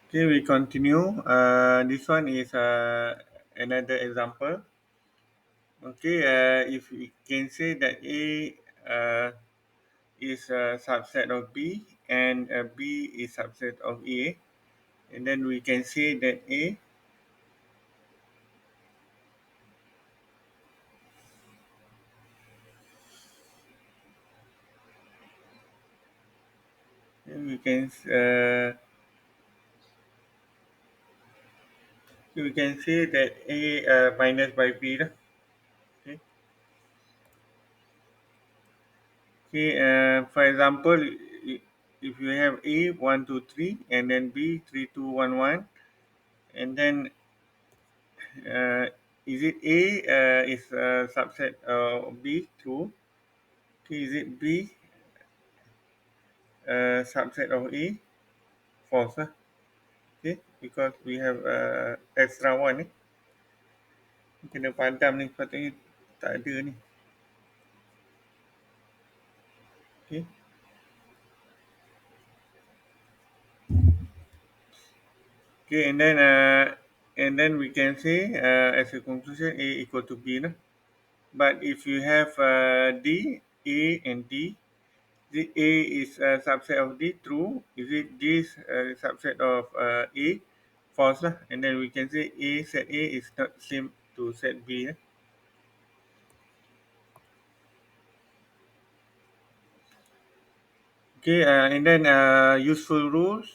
Okay, we continue. This one is another example. Okay, if we can say that A uh, is a subset of B and B is subset of A, and then we can say that A, then we can say that A minus by B lah. Okay. Okay. For example, if you have A 1 2 3 and then B 3 2 1 1, and then is it A is a subset of B? True. Okay, is it B subset of A? False. Lah. Okay, because we have extra one ni. Kena padam ni sepatutnya tak ada ni. Okay. Okay, and then we can say as a conclusion A equal to B. Lah. But if you have D, A and D, the A is a subset of D, true. Is it this subset of A? False lah. And then we can say A set A is not same to set B. Okay, and then useful rules.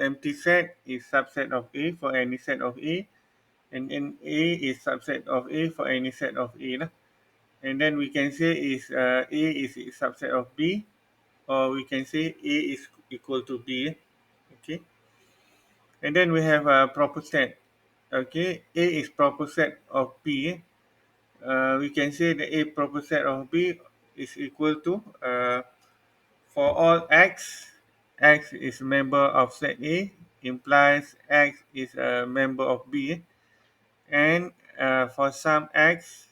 Empty set is subset of A for any set of A, and then A is subset of A for any set of A. Lah. And then we can say is A is a subset of B, or we can say A is equal to B. Okay, and then we have a proper set. Okay, A is proper set of B. We can say the A proper set of B is equal to for all X is a member of set A, implies X is a member of B, and for some X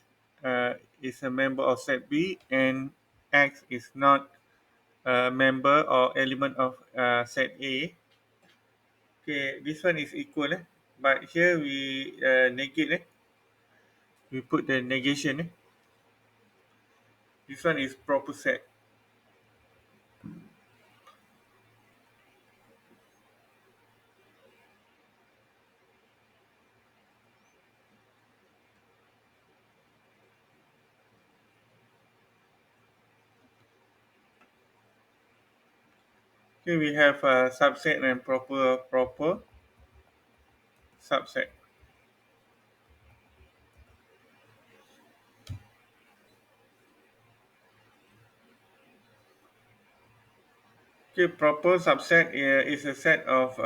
is a member of set B, and X is not a member or element of set A. Okay, this one is equal, but here we negate. We put the negation. This one is proper set. Here we have a subset and proper subset. Okay, proper subset is a set of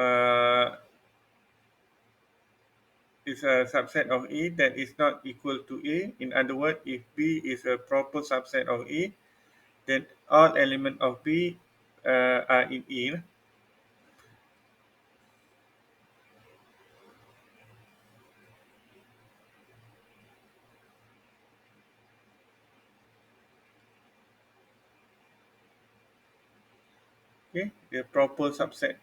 is a subset of A that is not equal to A. In other words, if B is a proper subset of A, then all elements of B are in A. Okay, the proper subset.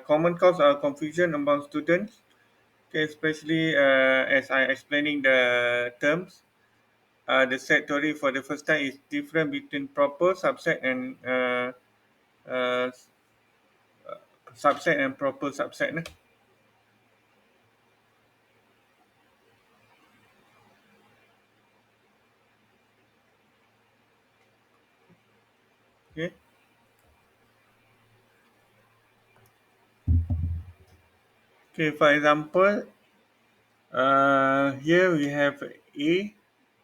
Common cause of confusion among students, okay, especially as I explaining the terms. The set theory for the first time is different between proper subset and uh, subset and proper subset. Okay. Okay. For example, here we have A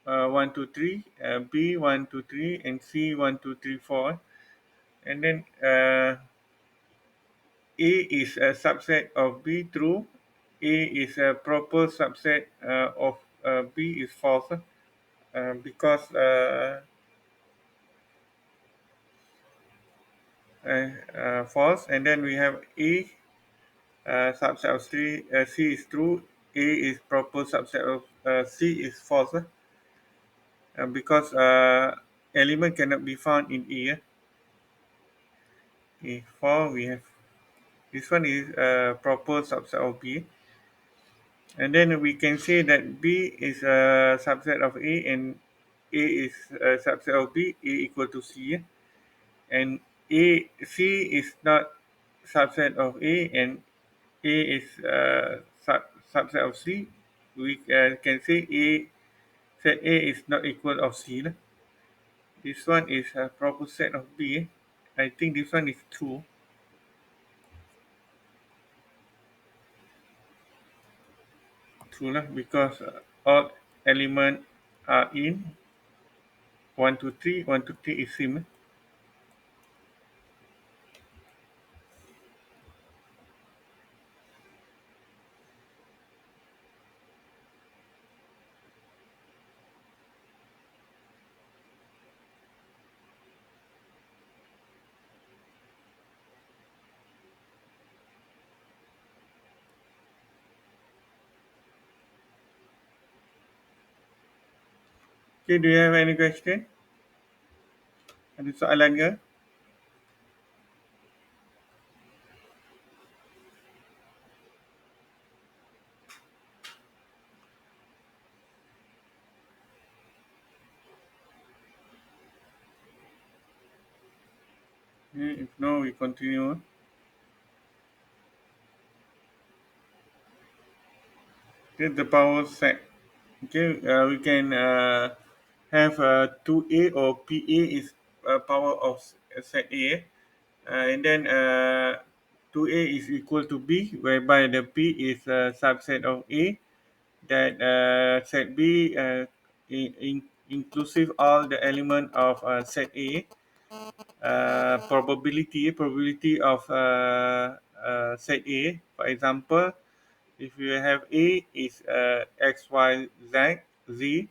1 2 3, B 1 2 3, and C 1 2 3 4, and then A is a subset of B. True. A is a proper subset of B is false because false. And then we have A subset of C is true. A is proper subset of C is false because element cannot be found in A. Okay, 4 we have. This one is a proper subset of B. And then we can say that B is a subset of A and A is a subset of B, A equal to C. And C is not subset of A and A is subset of C. We can say A set A is not equal of C. This one is a proper set of B. I think this one is true. True lah, because all elements are in 1 to 3. 1 to 3 is same. Okay, do you have any question? Ada soalan ke? Okay, if no, we continue. Okay, the power set. Okay, we can have 2A or PA is power of set A. And then 2A is equal to B, whereby the P is a subset of A. That set B inclusive all the element of set A. Probability of set A. For example, if you have A is x, y, z,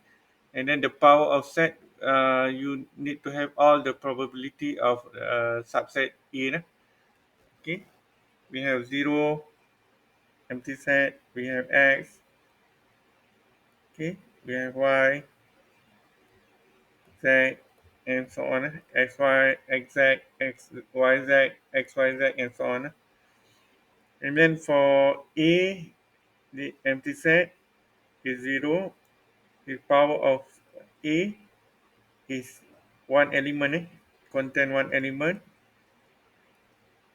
and then the power of set, you need to have all the probability of subset A. Okay, we have 0, empty set, we have x, okay, we have y, z, and so on, x, y, x, z, x, y, z, x, y, z, and so on. And then for A, the empty set is 0, the power of A is one element, contain one element,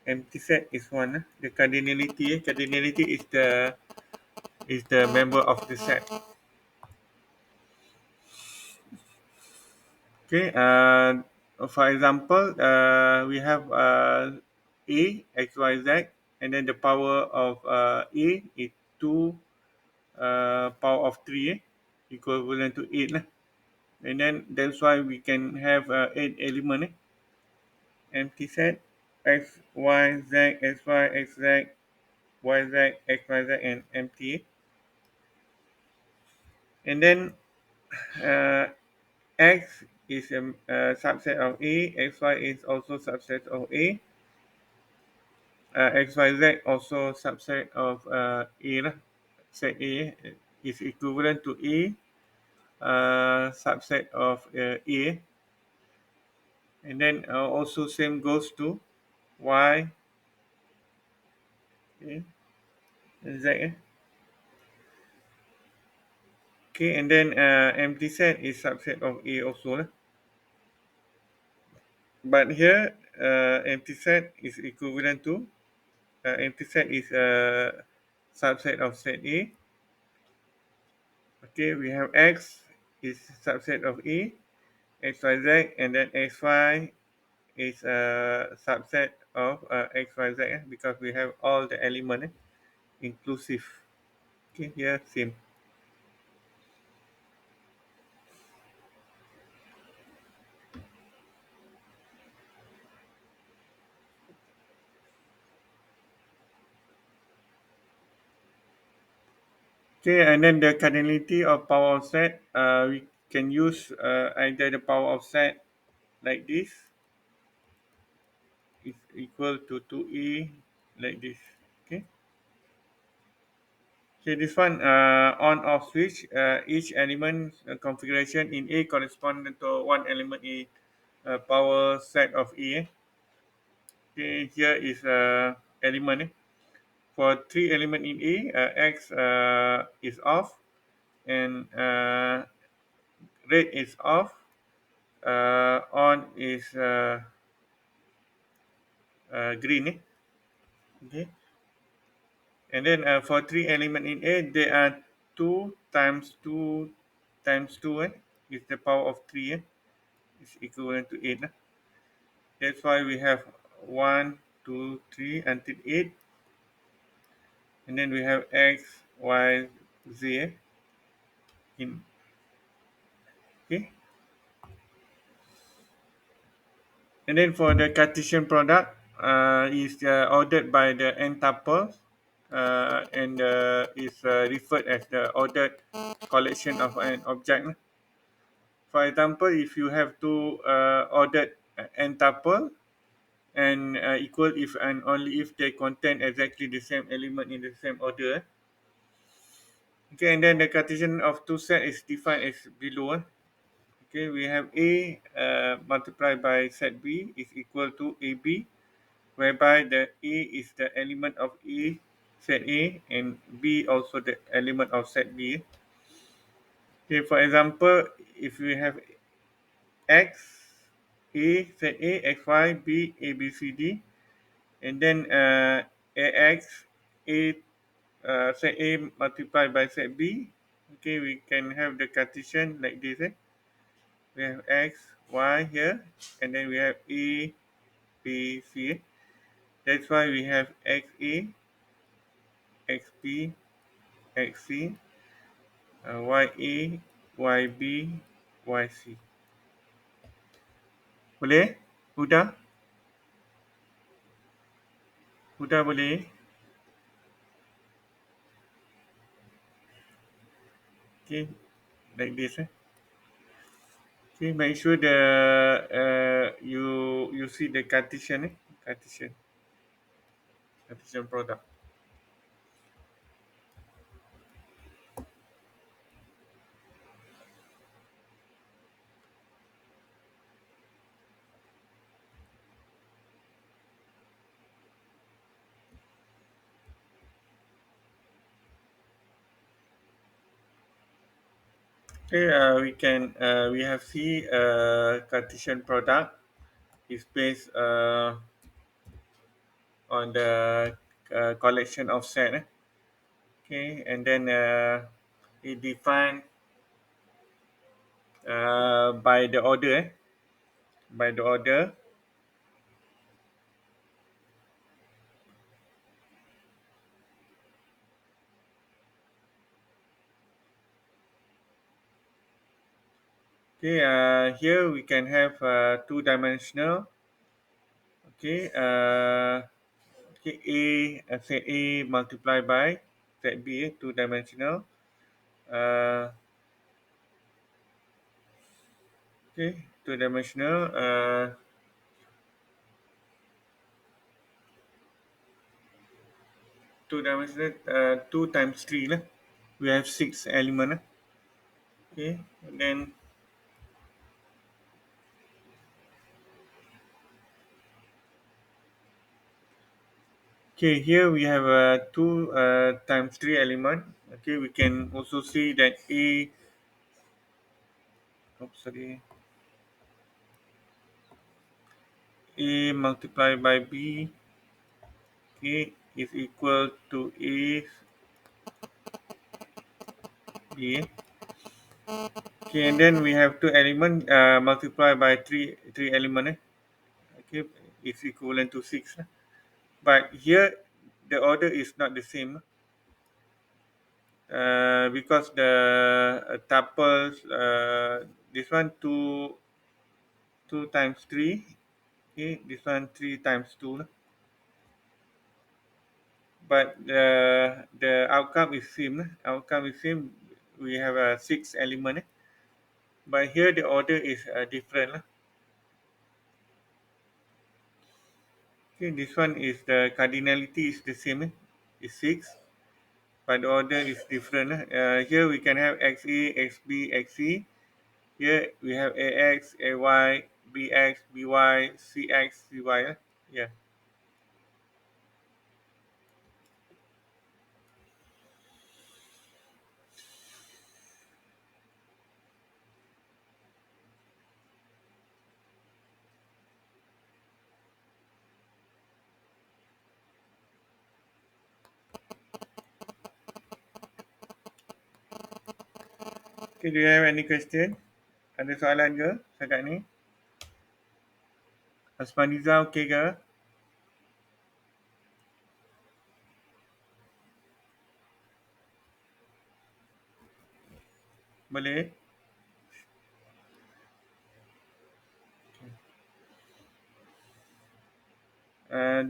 empty set is one. The cardinality is the member of the set. Okay, for example, we have A, X, Y, Z, and then the power of A is 2 power of 3, equivalent to 8. And then that's why we can have 8 element, empty set, X, Y, Z, X, Y, X, Z, Y, Z, X, Y, Z, and empty. And then uh, X is a subset of A, X, Y is also subset of A. XYZ also subset of A lah. Set A is equivalent to A, subset of A, and then also same goes to Y, okay, and Z. Okay, and then empty set is subset of A also lah. But here empty set is equivalent to empty set is a subset of set A. Okay, we have X is subset of A, XYZ, and then XY is a subset of XYZ because we have all the element inclusive. Okay, here same. Okay, and then the cardinality of power of set, we can use either the power of set like this is equal to 2e like this. Okay. Okay, this one on off switch. Each element configuration in A correspond to one element in power set of A. Okay, here is element. For three element in A, X is off and red is off, on is green. Okay. And then for three element in A, there are 2 times 2 times 2 is the power of 3 is equivalent to 8. That's why we have 1, 2, 3 until 8. And then we have x, y, z in, okay. And then for the Cartesian product, is ordered by the n tuples and is referred as the ordered collection of an object. For example, if you have two ordered n tuple and equal if and only if they contain exactly the same element in the same order. Okay, and then the Cartesian of two set is defined as below. Okay, we have A multiplied by set B is equal to AB, whereby the A is the element of A set A and B also the element of set B. Okay, for example, if we have X, A set A, X, Y, B, A, B, C, D, and then AX, A set A multiplied by set B. Okay, we can have the Cartesian like this. We have X, Y here, and then we have A, B, C. That's why we have XA, XB, XC, YA, YB, YC. Boleh? Huda? Huda boleh? Okay, like this. Okay, make sure the you see the Cartesian, Cartesian product. Okay, we have see Cartesian product is based on the collection of set. Okay, and then it defined by the order. By the order. Okay, here we can have two-dimensional. Okay, okay, set A multiplied by set B, two-dimensional. Uh, okay, two-dimensional. Two-dimensional. Two times three lah. We have six element. Okay, and then okay, here we have two times three element. Okay, we can also see that A. Oops, sorry. A multiplied by B, okay, is equal to A B. Okay, and then we have two element multiplied by three element. Okay, it's equivalent to six. But here the order is not the same because the tuples this one two times three. Okay, this one three times two. But the outcome is same. Outcome is same. We have a six element. But here the order is different. Okay, this one is the cardinality is the same, is 6, but the order is different. Here we can have XA, XB, XC. Here we have AX, AY, BX, BY, CX, CY. Yeah. Okay, do you have any question? Ada soalan ke setakat ni? Asmaniza okey ke? Boleh?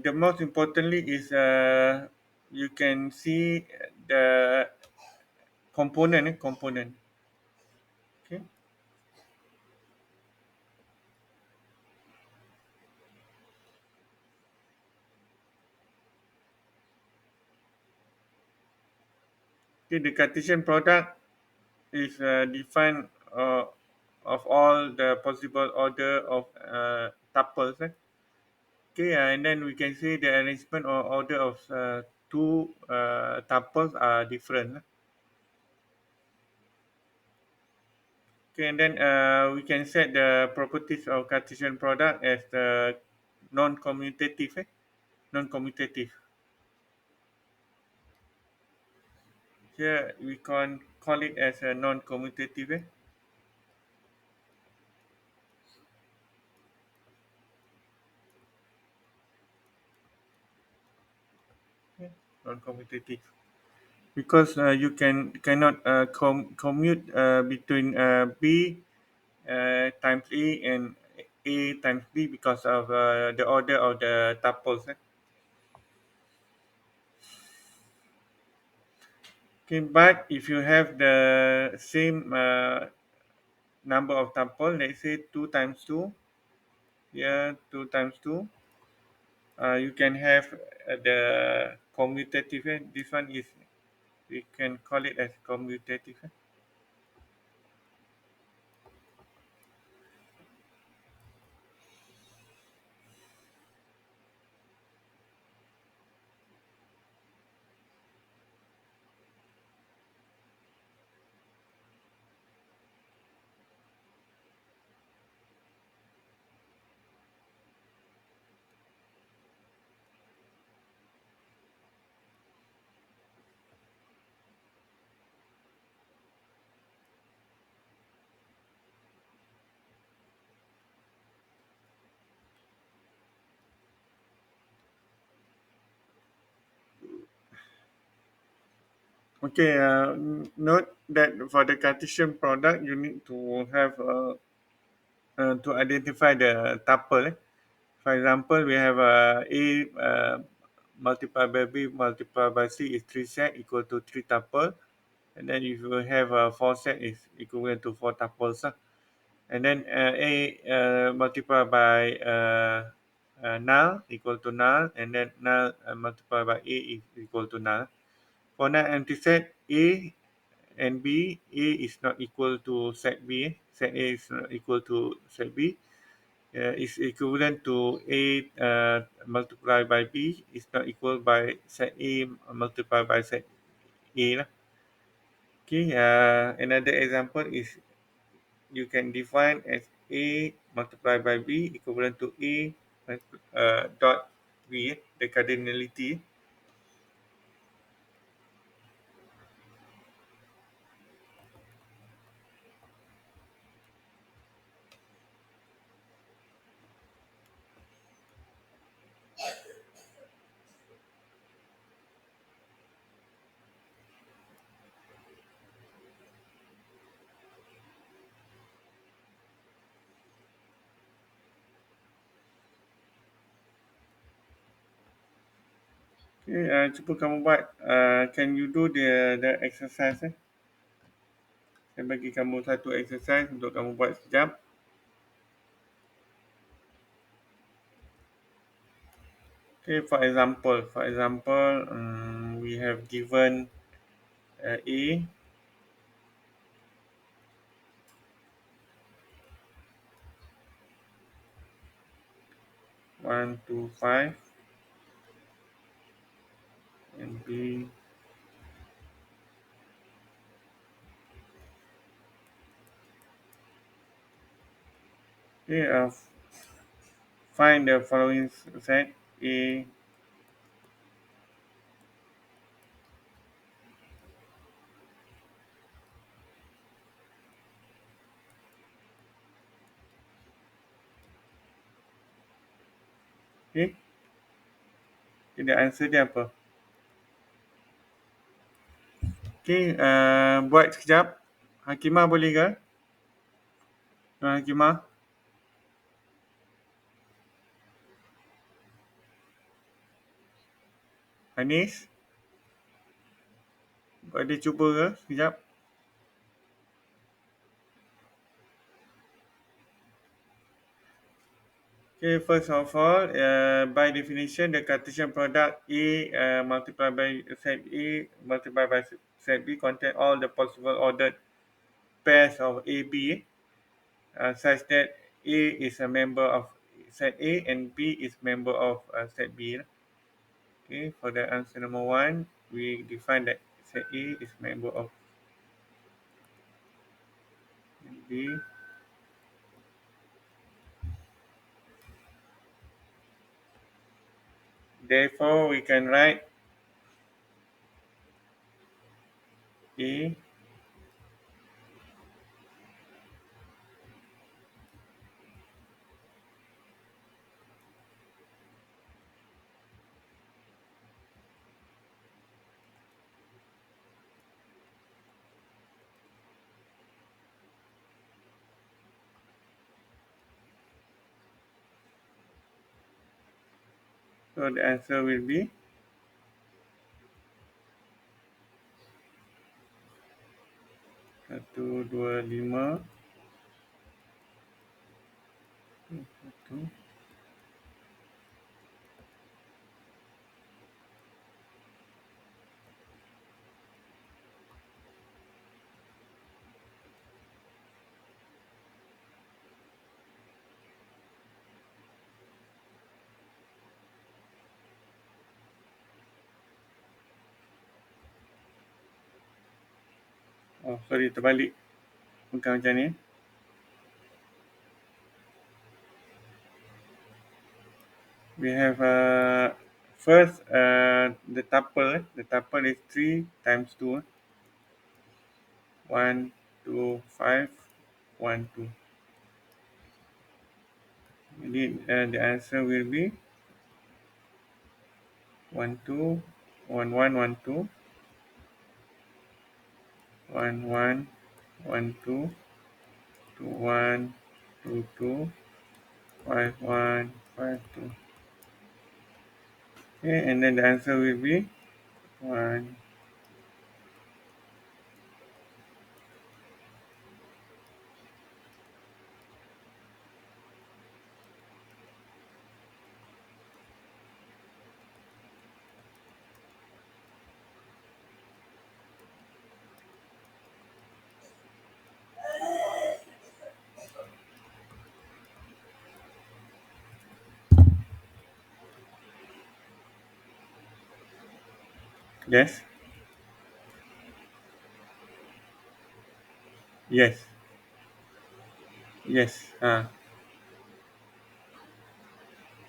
The most importantly is you can see the component. Okay. Okay, the Cartesian product is defined of all the possible order of tuples. Okay, and then we can see the arrangement or order of two tuples are different. Okay, and then we can set the properties of Cartesian product as the non-commutative. Non-commutative. Here we can call it as a non-commutative. Non-commutative. Because you cannot commute between B times A and A times B because of the order of the tuples. Okay, but if you have the same number of tuple, let's say 2 times 2, here 2 times 2, you can have the commutative. This one is, we can call it as commutative. Okay, note that for the Cartesian product, you need to have to identify the tuple. For example, we have A multiplied by B multiplied by C is 3 set equal to 3 tuple. And then if you have a 4 set is equivalent to 4 tuples. And then A multiplied by null equal to null. And then null multiplied by A is equal to null. For non empty set, A and B, A is not equal to set B. Set A is not equal to set B. Is equivalent to A multiplied by B is not equal by set A multiplied by set A lah. Okay, another example is you can define as A multiplied by B equivalent to A dot B, the cardinality. Okay, cuba kamu buat, can you do the exercise? Saya bagi kamu satu exercise untuk kamu buat sekejap. Okay, for example, we have given A 1, 2, 5 and B okay, find the following set A Okay, jadi answer dia apa? Okay, buat sekejap. Hakimah boleh ke? Tuan Hakimah, Anis, boleh cuba ke sekejap? Okay, first of all, by definition, the Cartesian product A multiplied by set A multiplied by set B contain all the possible ordered pairs of A, B, such that A is a member of set A and B is member of set B. Okay, for the answer number one, we define that set A is member of B. Therefore, we can write A. So the answer will be 1, 2, 5. Oh, sorry, terbalik. Bukan macam ni. We have first the tuple. The tuple is 3 times 2. 1, 2, 5, 1, 2. Jadi the answer will be 1, 2, 1, 1, 1, 2, 1, 1, 1, 2, 2, 1, 2, 2, 5, 1, 5, 2. Okay, and then the answer will be 1. Yes, yes, yes.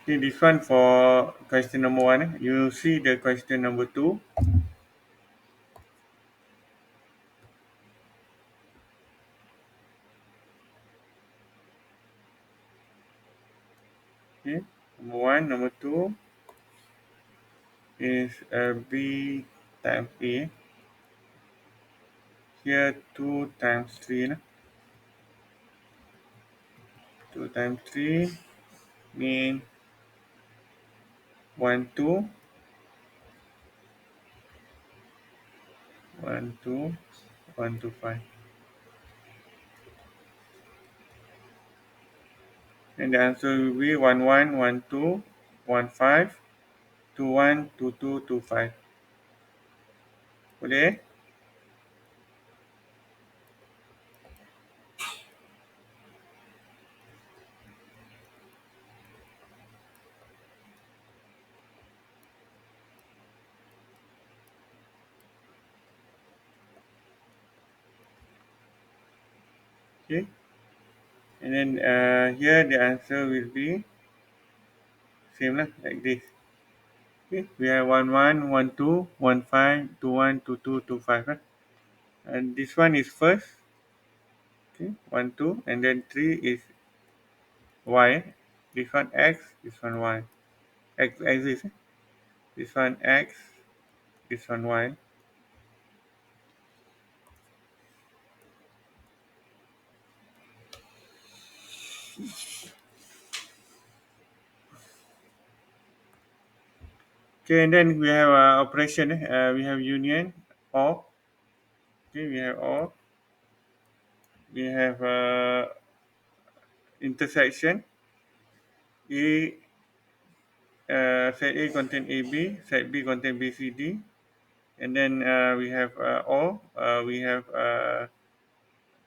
Okay, this one for question number one. You see the question number two. Okay, number one, number two is B times A. Here 2 times 3. 2 times 3 mean 1, 2, 1, 2, 1, 2, 5. And the answer will be 1, 1, 1, 2, 1, 5, 2, 1, 2, 2, 2, 5. Boleh? Okay. And then here the answer will be same lah, like this. Okay. We have 1, 1, 1, 2, 1, 5, 2, 1, 2, 2, 2, 5. And this one is first. Okay. 1, 2. And then 3 is Y. This one X. This one Y. X axis. This one X, this one Y. Okay, and then we have operation. We have union or. Okay, we have or. We have intersection. A set A contain AB, set B contain BCD, and then we have or. We have A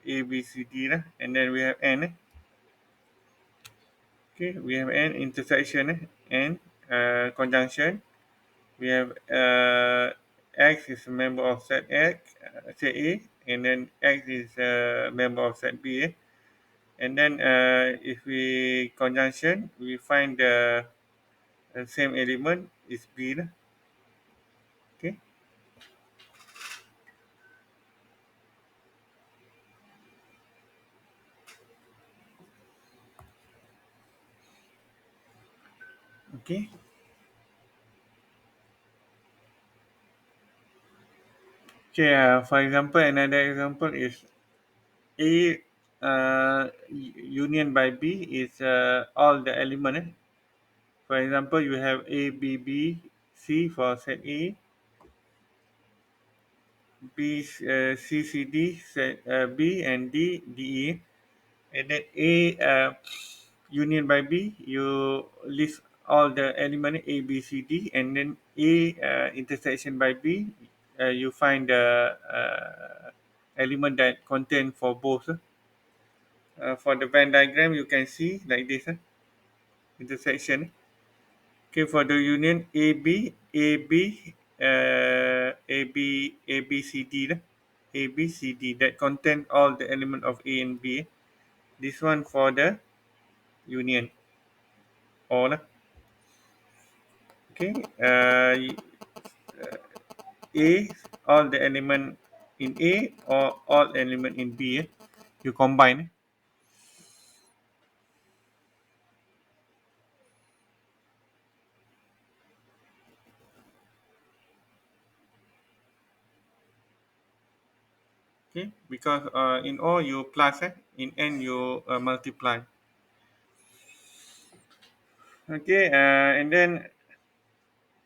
B C D lah, and then we have N. Okay, we have N intersection and conjunction. We have X is a member of set X, set A, and then X is a member of set B. And then if we conjunction, we find the same element is B. Okay, okay. Okay, for example, another example is A union by B is all the element. For example, you have A, B, B, C for set A, B, C, C, D, set B, and D, D, E. And then A union by B, you list all the element A, B, C, D, and then A intersection by B, you find the element that contain for both. For the Venn diagram, you can see like this intersection. Okay, for the union AB, AB, ABCD, ABCD that contain all the element of A and B. This one for the union. All okay. A all the element in A or all element in B. You combine. Okay, because in O you plus, in N you multiply. Okay, and then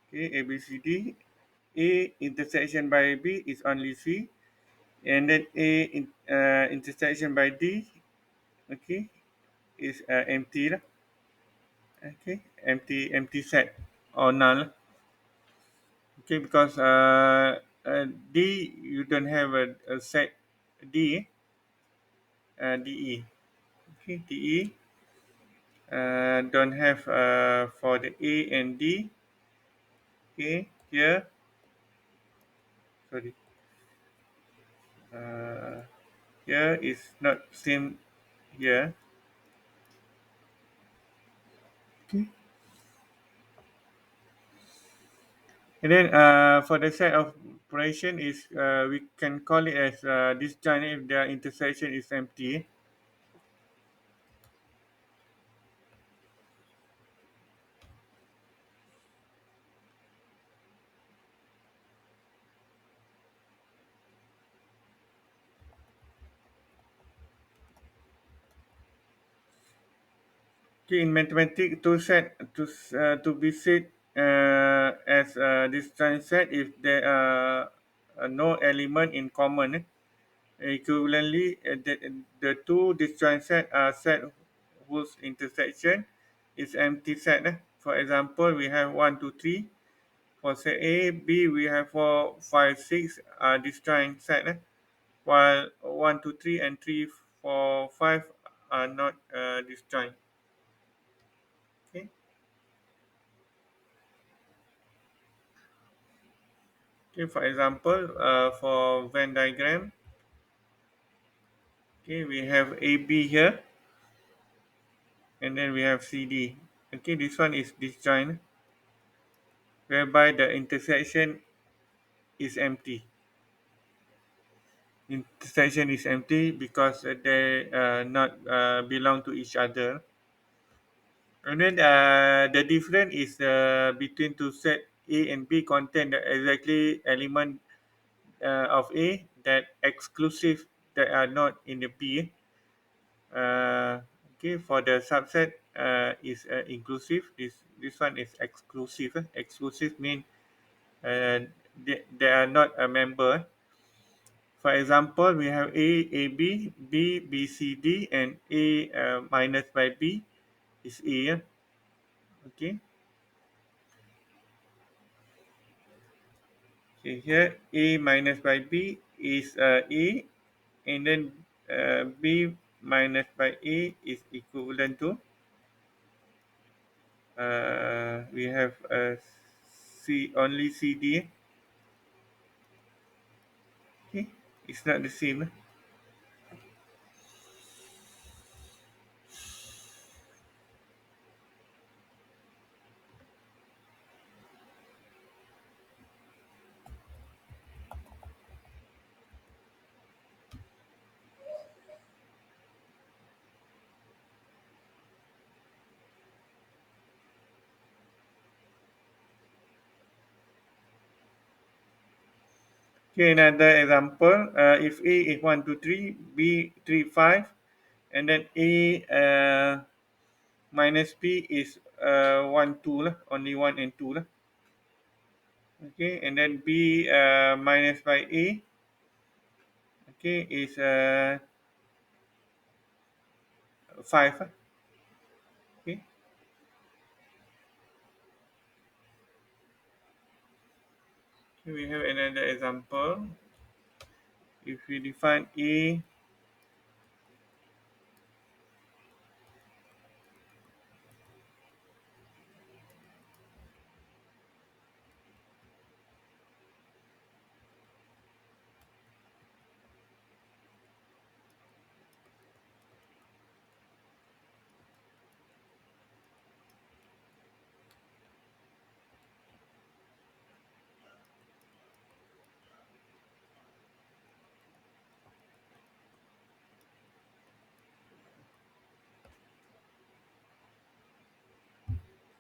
okay, A B C D. A intersection by B is only C, and then intersection by D, okay, is empty lah. Okay, empty set or null. Okay, because D you don't have a set D, DE. Okay, DE don't have for the A and D. Okay, here, sorry, uh, here is not same here. Okay. And then for the set of operation is we can call it as disjoint if the intersection is empty. Okay, in mathematics, to be said as disjoint set if there are no element in common. Equivalently, the two disjoint set are set whose intersection is empty set. For example, we have 1, 2, 3. For set A, B, we have 4, 5, 6 are disjoint set. While 1, 2, 3, and 3, 4, 5 are not disjoint. Okay. Okay, for example, for Venn diagram, okay, we have AB here, and then we have CD. Okay, this one is disjoint, whereby the intersection is empty. Intersection is empty because they not belong to each other. And then the difference is between two set A and B contain the exactly element of A that exclusive that are not in the B. Okay, for the subset is inclusive. This one is exclusive. Exclusive mean they are not a member. For example, we have A, B, C, D, and A minus by B is A. Okay. Okay, here A minus by B is A, and then B minus by A is equivalent to we have C only CD. Okay, it's not the same. Okay, another example. If A is 1, 2, 3, B 3, 5, and then A minus B is 1, 2 lah, only 1 and 2 lah. Okay, and then B minus by A, okay, is 5 lah. Okay. Here we have another example. If we define A,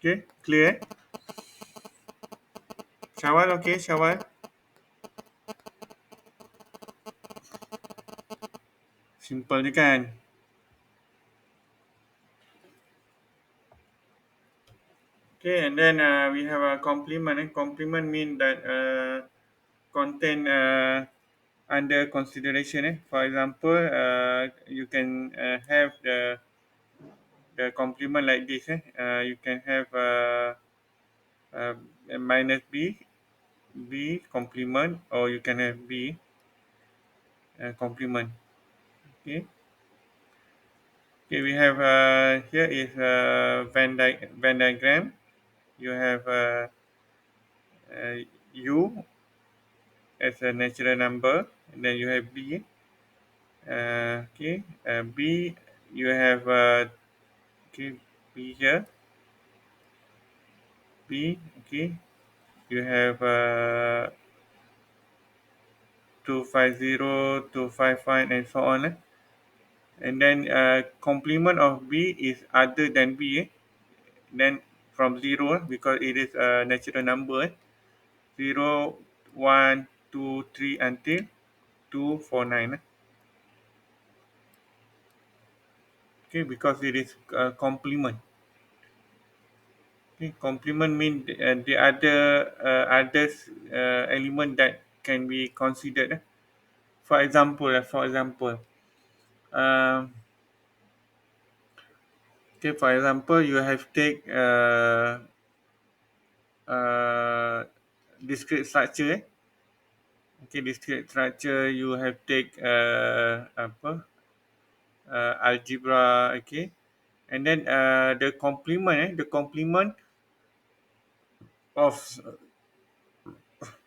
okay, clear? Syawal, okay, Syawal. Simple je kan? Okay, and then we have a complement. Complement mean that contain under consideration. For example, you can have the complement like this. You can have uh, minus B complement, or you can have B complement. Okay. Okay, we have here is Venn diagram. You have U as a natural number, and then you have B. Okay, B you have okay B here. B okay. You have 250, 255, and so on. And then complement of B is other than B. Then from 0 because it is a natural number. 0, 1, 2, 3 until 249. Okay, because it is complement. Okay, complement means the others element that can be considered. For example, um, okay, for example, you have take uh, discrete structure. Okay, discrete structure you have take apa algebra. Okay, and then the complement of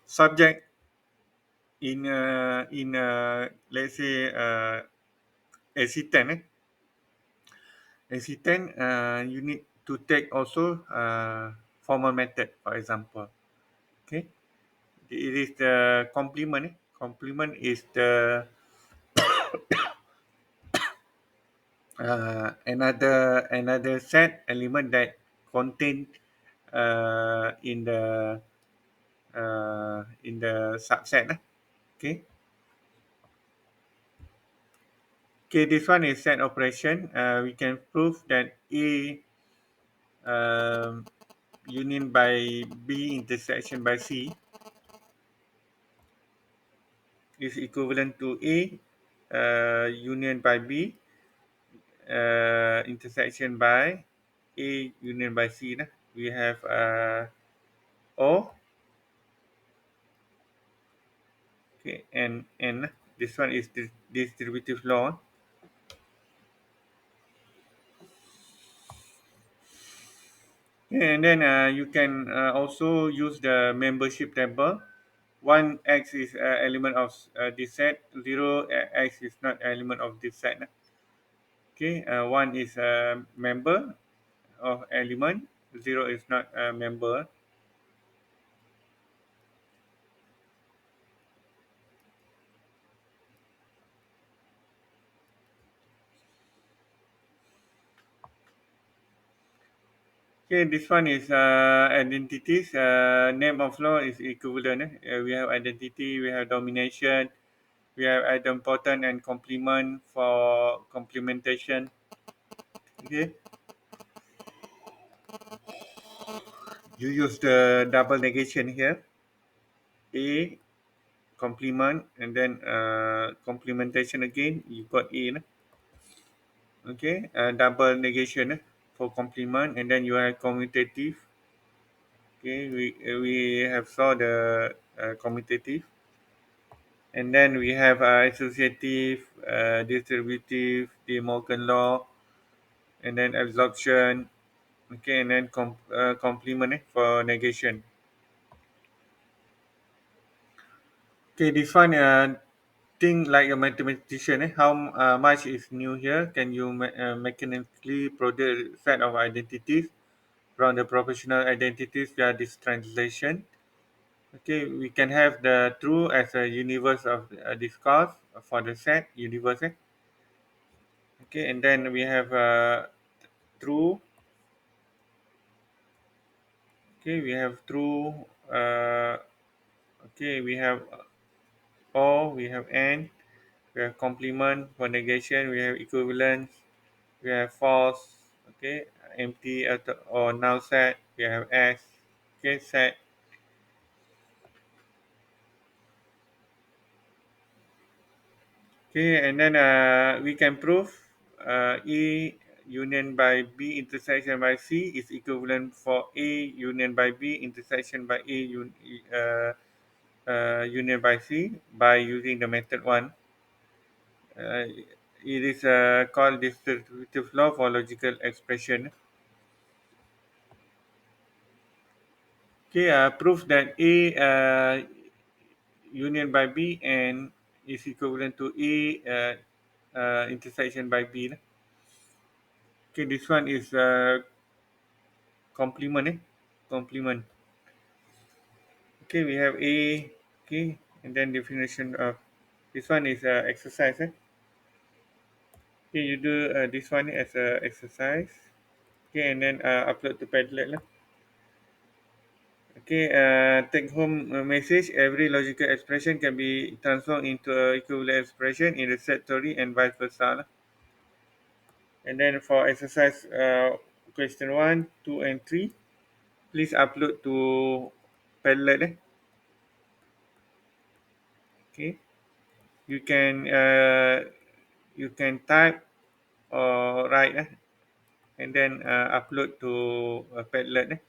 subject in let's say AC10. AC10 you need to take also formal method, for example. Okay, it is the complement. Complement is Another set element that contain in the subset. Okay. Okay, this one is set operation. We can prove that A um, union by B intersection by C is equivalent to A union by B intersection by A union by C. Nah. We have O, okay, and N. This one is the distributive law. And then you can also use the membership table. One X is element of this set, zero X is not element of this set. Okay, one is a member of element, zero is not a member. Okay, this one is identities. Name of law is equivalent. We have identity, we have domination, we have idempotent and complement for complementation. Okay, you use the double negation here. A complement and then complementation again. You got A. Okay, double negation for complement and then you have commutative. Okay, we have saw the commutative. And then we have associative, distributive, De Morgan law, and then absorption. Okay, and then complement for negation. Okay, this one think like a mathematician. How much is new here? Can you mechanically produce a set of identities from the proportional identities via this translation? Okay, we can have the true as a universe of discourse for the set universe. Okay, and then we have true. Okay, we have true. Okay, we have or, we have and, we have complement for negation, we have equivalence, we have false. Okay, empty or null set, we have s. Okay, set. Okay, and then we can prove A union by B intersection by C is equivalent for A union by B intersection by union by C by using the method 1. Uh, it is called distributive law for logical expression. Okay, proof that A union by B and is equivalent to A intersection by B. Okay, this one is complement. Complement. Okay, we have A. Okay, and then definition of this one is exercise. Okay, you do this one as a exercise. Okay, and then upload to Padlet lah. Okay, take home message. Every logical expression can be transformed into a equivalent expression in the set theory and vice versa lah. And then for exercise question 1, 2, and 3, please upload to Padlet. Okay, you can type or write and then upload to Padlet.